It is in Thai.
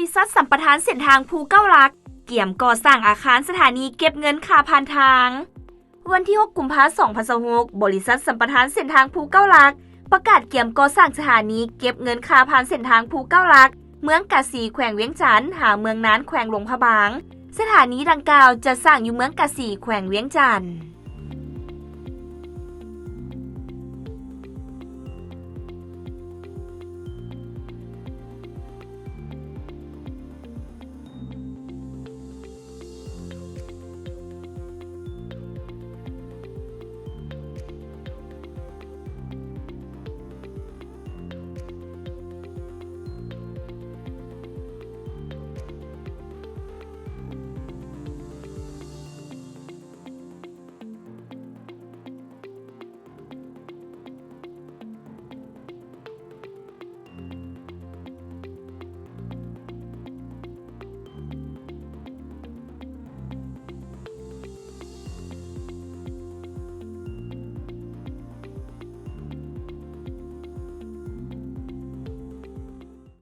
ริษัทสัมปทานเส้นทางภูเก้าลักเกี่ยมก่อสร้างอาคารสถานีเก็บเงินค่าผ่านทางวันที่ 6 กุมภาพันธ์ 2026 บริษัทสัมปทานเส้นทางภูเก้าลักประกาศเกี่ยมก่อสร้างสถานีเก็บเงินค่าผ่านเส้นทางภูเก้าลักเมืองกาสีแขวงเวียงจันทน์หาเมืองนานแขวงหลวงพระบางสถานีดังกล่าวจะสร้างอยู่เมืองกาสีแขวงเวียงจันทน์